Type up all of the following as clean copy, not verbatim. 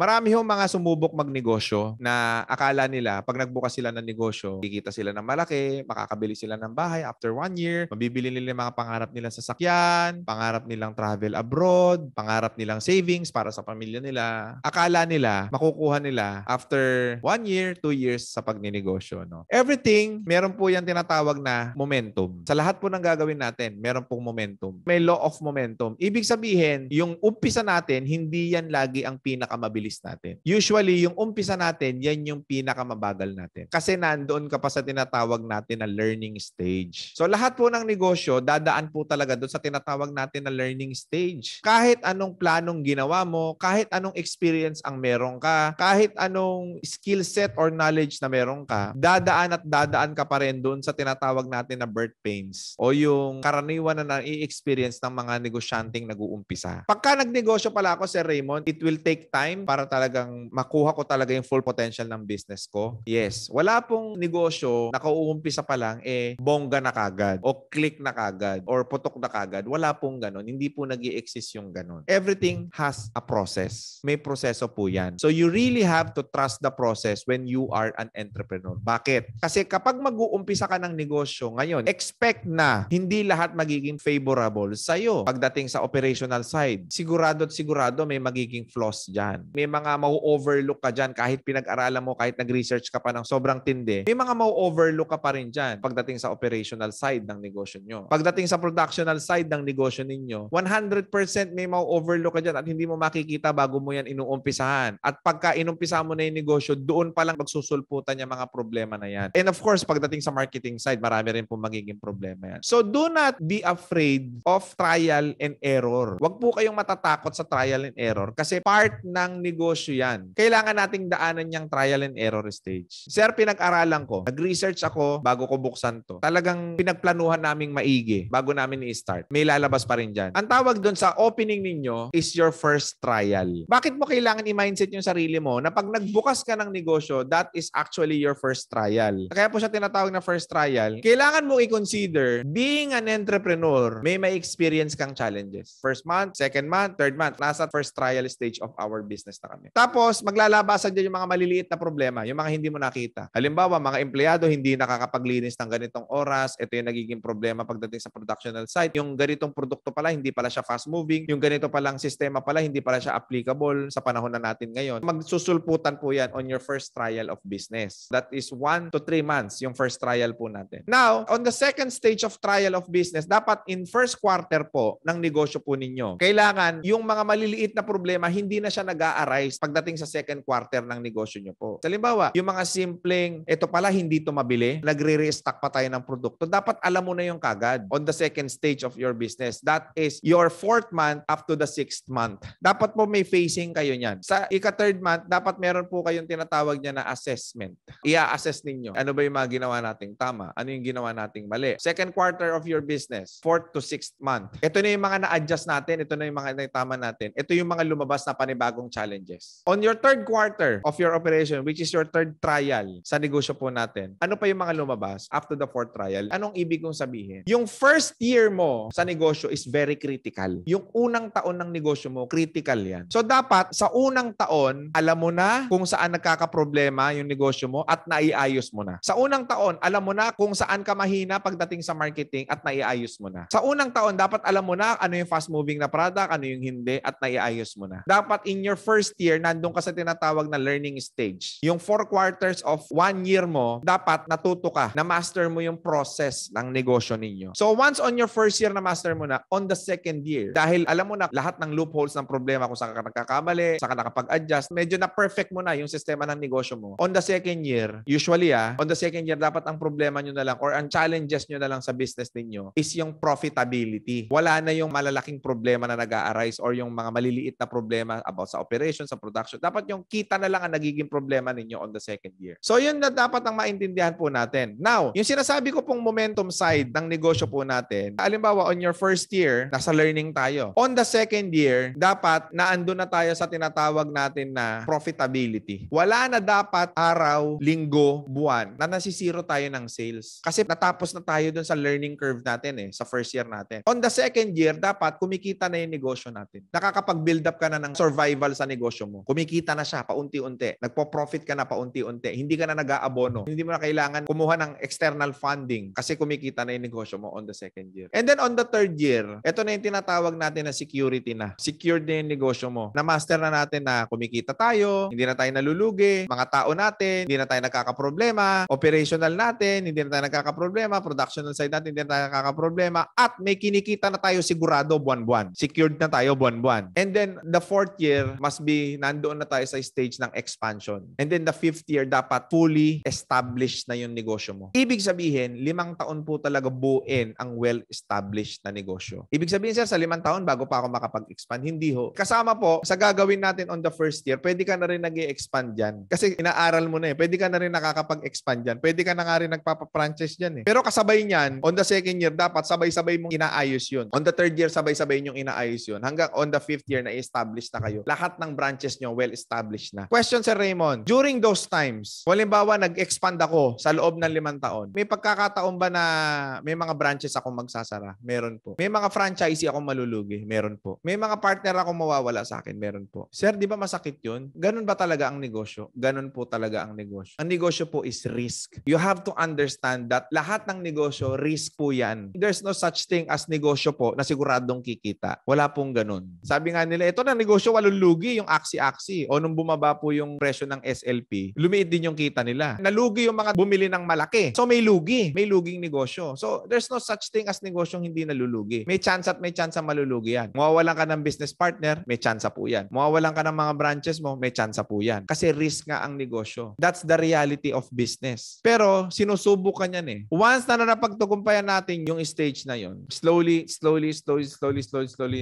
Marami hong mga sumubok magnegosyo na akala nila pag nagbukas sila ng negosyo, kikita sila ng malaki, makakabili sila ng bahay after 1 year, mabibili nila yung mga pangarap nilang sasakyan, pangarap nilang travel abroad, pangarap nilang savings para sa pamilya nila. Akala nila, makukuha nila after 1 year, 2 years sa pagninegosyo. No? Everything, meron po yan tinatawag na momentum. Sa lahat po ng gagawin natin, meron pong momentum. May law of momentum. Ibig sabihin, yung umpisa natin, hindi yan lagi ang pinakamabilis natin. Usually, yung umpisa natin, yan yung pinakamabagal natin. Kasi nandoon ka pa sa tinatawag natin na learning stage. So lahat po ng negosyo, dadaan po talaga doon sa tinatawag natin na learning stage. Kahit anong planong ginawa mo, kahit anong experience ang meron ka, kahit anong skill set or knowledge na meron ka, dadaan ka pa rin doon sa tinatawag natin na birth pains o yung karaniwan na i-experience ng mga negosyanteng nag-uumpisa. Pagka nagnegosyo pala ako, Sir Raymond, it will take time para talagang makuha ko talaga yung full potential ng business ko. Yes. Wala pong negosyo na kauumpisa pa lang bongga na kagad o click na kagad or putok na kagad. Wala pong ganon. Hindi po nag-i-exist yung ganon. Everything has a process. May proseso po yan. So you really have to trust the process when you are an entrepreneur. Bakit? Kasi kapag mag-uumpisa ka ng negosyo ngayon, expect na hindi lahat magiging favorable sa'yo pagdating sa operational side. Sigurado at sigurado may magiging flaws dyan. May mga mau-overlook ka dyan kahit pinag-aralan mo, kahit nag-research ka pa ng sobrang tindi. May mga mau-overlook ka pa rin dyan pagdating sa operational side ng negosyo nyo. Pagdating sa productional side ng negosyo ninyo, 100% may mau-overlook ka dyan at hindi mo makikita bago mo yan inuumpisahan. At pagka inumpisa mo na yung negosyo, doon pa lang magsusulputan yung mga problema na yan. And of course, pagdating sa marketing side, marami rin po magiging problema yan. So do not be afraid of trial and error. Huwag po kayong matatakot sa trial and error kasi part ng negosyo yan. Kailangan nating daanan yung trial and error stage. Sir, pinag-aralan ko. Nag-research ako bago ko buksan to. Talagang pinagplanuhan naming maigi bago namin i-start. May lalabas pa rin dyan. Ang tawag doon sa opening ninyo is your first trial. Bakit mo kailangan i-mindset yung sarili mo na pag nagbukas ka ng negosyo, that is actually your first trial. Kaya po siya tinatawag na first trial. Kailangan mo i-consider being an entrepreneur, may experience kang challenges. First month, second month, third month. Nasa first trial stage of our business na kami. Tapos, maglalabasan dyan yung mga maliliit na problema, yung mga hindi mo nakita. Halimbawa, mga empleyado hindi nakakapaglinis ng ganitong oras. Ito yung nagiging problema pagdating sa productional side. Yung ganitong produkto pala, hindi pala siya fast moving. Yung ganito palang sistema pala, hindi pala siya applicable sa panahon na natin ngayon. Magsusulputan po yan on your first trial of business. That is 1 to 3 months yung first trial po natin. Now, on the second stage of trial of business, dapat in first quarter po ng negosyo po ninyo, kailangan yung mga maliliit na problema, hindi na siya nag-a-arise pagdating sa second quarter ng negosyo nyo po. Halimbawa, yung mga simpleng, ito pala hindi ito mabili, nagre-restock pa tayo ng produkto, dapat alam mo na yung kagad on the second stage of your business. That is your 4th month up to the 6th month. Dapat po may phasing kayo niyan. Sa ika-3rd month, dapat meron po kayong tinatawag niya na assessment. Ia-assess ninyo. Ano ba yung mga ginawa nating tama? Ano yung ginawa nating mali? Second quarter of your business, 4th to 6th month. Ito na yung mga na-adjust natin. Ito na yung mga na-tama natin. Ito yung mga lumabas na panibagong challenges. On your 3rd quarter of your operation, which is your 3rd trial sa negosyo po natin, ano pa yung mga lumabas after the 4th trial? Anong ibig kong sabihin? Yung first year mo sa negosyo is very critical. Yung unang taon ng negosyo mo, critical yan. So dapat sa unang taon, alam mo na kung saan nagkakaproblema yung negosyo mo at naiayos mo na. Sa unang taon, alam mo na kung saan ka mahina pagdating sa marketing at naiayos mo na. Sa unang taon, dapat alam mo na ano yung fast-moving na product, ano yung hindi, at naiayos mo na. Dapat in your first year, nandun ka sa tinatawag na learning stage. Yung 4 quarters of 1 year mo, dapat natuto ka na master mo yung process ng negosyo ninyo. So once on your first year na master mo na, on the second year, dahil alam mo na lahat ng loopholes ng problema kung saan ka nagkakamali, saan ka nakapag-adjust, medyo na perfect mo na yung sistema ng negosyo mo. On the second year, usually on the second year, dapat ang problema nyo na lang or ang challenges nyo na lang sa business ninyo is yung profitability. Wala na yung malalaking problema na nag-a-arise or yung mga maliliit na problema about sa operation, sa production. Dapat yung kita na lang ang nagiging problema ninyo on the second year. So yun na dapat ang maintindihan po natin. Now, yung sinasabi ko pong momentum side ng negosyo po natin, halimbawa on your first year, nasa learning tayo. On the second year, dapat naandun na tayo sa tinatawag natin na profitability. Wala na dapat araw, linggo, buwan na nasisiro tayo ng sales. Kasi natapos na tayo dun sa learning curve natin sa first year natin. On the second year, dapat kumikita na yung negosyo natin. Nakakapag-build up ka na ng survival sa negosyo negosyo mo. Kumikita na siya paunti-unti. Nagpo-profit ka na paunti-unti. Hindi ka na nag-aabono. Hindi mo na kailangan kumuha ng external funding kasi kumikita na yung negosyo mo on the second year. And then on the third year, ito na yung tinatawag natin na security na. Secured na yung negosyo mo. Na-master na natin na kumikita tayo, hindi na tayo nalulugi, mga tao natin, hindi na tayo nagkakaproblema, operational natin, hindi na tayo nagkakaproblema, productional side natin, hindi na tayo nagkakaproblema, at may kinikita na tayo sigurado buwan-buwan. Secured na tayo buwan-buwan. And then the fourth year must be nandoon na tayo sa stage ng expansion. And then the fifth year dapat fully established na yung negosyo mo. Ibig sabihin, 5 taon po talaga buuin ang well-established na negosyo. Ibig sabihin, sir, sa 5 taon bago pa ako makapag-expand, hindi ho. Kasama po, sa gagawin natin on the first year, pwede ka na rin nag-i-expand dyan. Kasi inaaral mo na eh. Pwede ka na rin nakakapag-expand dyan. Pwede ka na nga rin nagpapa-franchise dyan eh. Pero kasabay niyan, on the second year, dapat sabay-sabay mong inaayos yun. On the third year, sabay-sabay nyong inaayos yun. Hanggang on the fifth year, na-establish na kayo. Lahat ng branches nyo, well-established na. Question, Sir Raymond, during those times, halimbawa, nag-expand ako sa loob ng 5 taon, may pagkakataon ba na may mga branches akong magsasara? Meron po. May mga franchisee akong malulugi? Meron po. May mga partner akong mawawala sa akin? Meron po. Sir, di ba masakit yun? Ganun ba talaga ang negosyo? Ganun po talaga ang negosyo. Ang negosyo po is risk. You have to understand that lahat ng negosyo, risk po yan. There's no such thing as negosyo po na siguradong kikita. Wala pong ganun. Sabi nga nila, ito na negosyo, walang lugi, yung aksi-aksi. O nung bumaba po yung presyo ng SLP, lumiit din yung kita nila. Nalugi yung mga bumili ng malaki. So may lugi. May luging negosyo. So there's no such thing as negosyong hindi nalulugi. May chance at may chance malulugi yan. Mawawalan ka ng business partner, may chance po yan. Mawawalan ka ng mga branches mo, may chance po yan. Kasi risk nga ang negosyo. That's the reality of business. Pero sinusubukan yan eh. Once na napagtukumpayan natin yung stage na yon, slowly,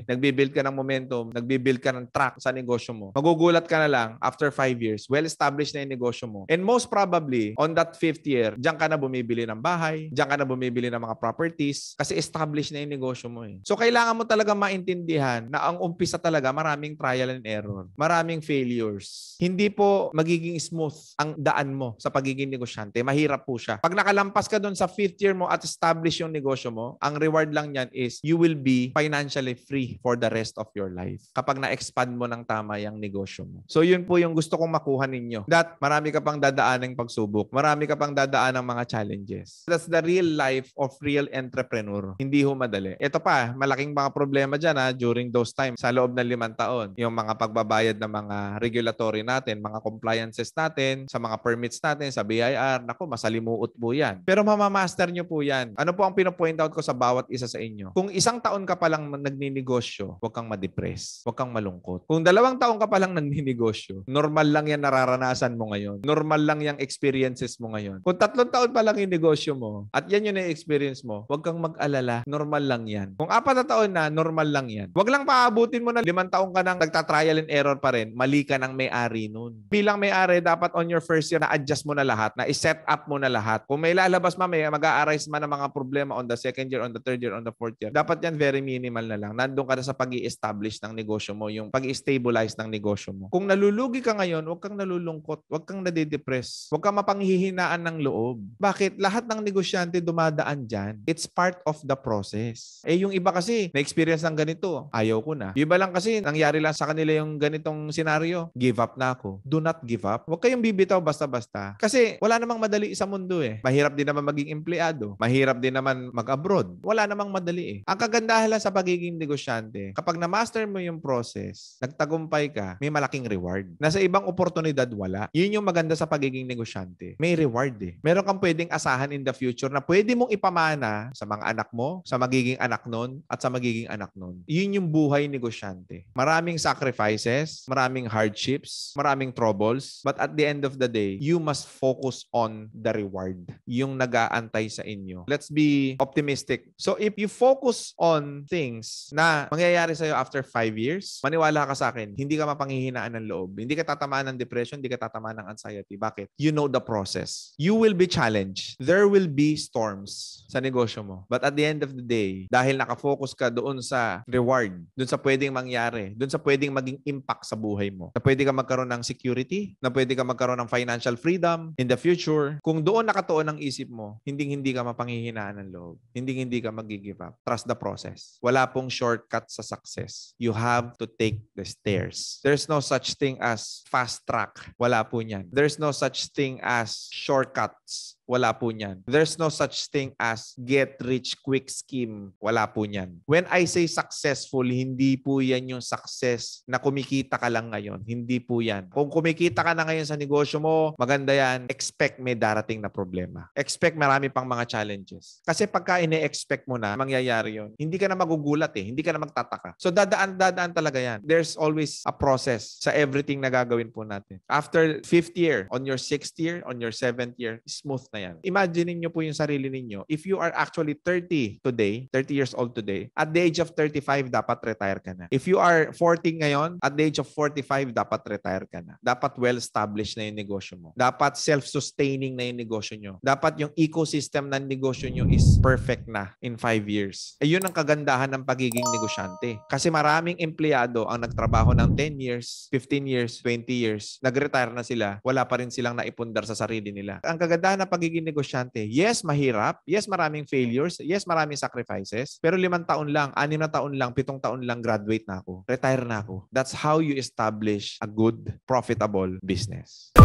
nagbibuild ka ng momentum, nagbibuild ka ng track sa negosyo mo. Magugulat ka na lang after 5 years, well-established na yung negosyo mo. And most probably, on that 5th year, diyan ka na bumibili ng bahay, diyan ka na bumibili ng mga properties kasi established na yung negosyo mo eh. So kailangan mo talaga maintindihan na ang umpisa talaga maraming trial and error, maraming failures. Hindi po magiging smooth ang daan mo sa pagiging negosyante. Mahirap po siya. Pag nakalampas ka doon sa 5th year mo at establish yung negosyo mo, ang reward lang yan is you will be financially free for the rest of your life kapag na-expand mo ng tama yung negosyo mo. So yun po yung gusto kong makuha ninyo. That marami ka pang dadaan ng pagsubok. Marami ka pang dadaan ng mga challenges. That's the real life of real entrepreneur. Hindi ho madali. Ito pa, malaking mga problema dyan during those times sa loob ng 5 taon. Yung mga pagbabayad ng mga regulatory natin, mga compliances natin, sa mga permits natin, sa BIR. Naku, masalimuot po yan. Pero mamamaster nyo po yan. Ano po ang pinopoint out ko sa bawat isa sa inyo? Kung 1 taon ka palang nagninegosyo, huwag kang ma-depress. Huwag kang malungkot. Kung 2 taon ka palang nagninegosyo, normal lang yan nararanasan mo ngayon. Normal lang yung experiences mo ngayon. Kung 3 taon pa lang yung negosyo mo, at yan yung experience mo, huwag kang mag-alala. Normal lang yan. Kung 4 na taon na, normal lang yan. Huwag lang paabutin mo na 5 taon ka nang nagta-trial and error pa rin. Mali ka ng may-ari nun. Bilang may-ari, dapat on your first year, na-adjust mo na lahat, na-set up mo na lahat. Kung may lalabas mamaya, mag-a-arise man ng mga problema on the second year, on the third year, on the fourth year, dapat yan very minimal na lang. Nandun ka na sa pag-i-establish ng negosyo mo, yung pag-i-stabilize ng negosyo mo. Kung nalulugi ka ngayon, huwag kang nalulungkot, huwag kang nadidepress, huwag kang mapanghihinaan ng loob. Bakit? Lahat ng negosyante dumadaan dyan. It's part of the process. Eh yung iba kasi, na-experience ng ganito, ayaw ko na. Yung iba lang kasi, nangyari lang sa kanila yung ganitong senaryo, give up na ako. Do not give up. Huwag kayong bibitaw basta-basta. Kasi wala namang madali sa mundo eh. Mahirap din naman maging empleyado. Mahirap din naman mag-abroad. Wala namang madali eh. Ang kagandahan lang sa pagiging negosyante, kapag na-master mo yung process, nagtagumpay ka, may malaking reward. Nasa ibang oportunidad, wala. Yun yung maganda sa pagiging negosyante. May reward eh. Meron kang pwedeng asahan in the future na pwede mong ipamana sa mga anak mo, sa magiging anak nun, at sa magiging anak nun. Yun yung buhay negosyante. Maraming sacrifices, maraming hardships, maraming troubles, but at the end of the day, you must focus on the reward. Yung nag-aantay sa inyo. Let's be optimistic. So if you focus on things na mangyayari sa'yo after 5 years, maniwala ka sa akin, hindi ka mapanghihinaan ng loob. Hindi ka tatamaan ng depression, hindi ka tatamaan ng anxiety. Bakit? You know the process. You will be challenged. There will be storms sa negosyo mo. But at the end of the day, dahil nakafocus ka doon sa reward, doon sa pwedeng mangyari, doon sa pwedeng maging impact sa buhay mo, na pwede ka magkaroon ng security, na pwede ka magkaroon ng financial freedom in the future, kung doon nakatuon ang isip mo, hindi ka mapanghihinaan ng loob. Hindi ka mag-give up. Trust the process. Wala pong shortcut sa success. You have to take the stairs. There's no such thing as fast track. Wala po niyan. There's no such thing as shortcuts. Wala po niyan. There's no such thing as get rich quick scheme. Wala po niyan. When I say successful, hindi po yan yung success na kumikita ka lang ngayon. Hindi po yan. Kung kumikita ka na ngayon sa negosyo mo, maganda yan. Expect may darating na problema. Expect marami pang mga challenges. Kasi pagka ine-expect mo na, mangyayari yun. Hindi ka na magugulat eh. Hindi ka na magtataka. So dadaan talaga yan. There's always a process sa everything na gagawin po natin. After 5th year, on your 6th year, on your 7th year, smooth na yan. Imagine niyo po yung sarili ninyo. If you are actually 30 today, 30 years old today, at the age of 35, dapat retire ka na. If you are 40 ngayon, at the age of 45, dapat retire ka na. Dapat well-established na yung negosyo mo. Dapat self-sustaining na yung negosyo nyo. Dapat yung ecosystem ng negosyo nyo is perfect na in 5 years. Ayun ang kagandahan ng pagiging negosyante. Kasi maraming empleyado ang nagtrabaho ng 10 years, 15 years, 20 years, nag-retire na sila, wala pa rin silang naipundar sa sarili nila. Ang kagandahan ng pagiging negosyante, yes, mahirap, yes, maraming failures, yes, maraming sacrifices, pero 5 taon lang, 6 na taon lang, 7 taon lang, graduate na ako, retire na ako. That's how you establish a good, profitable business.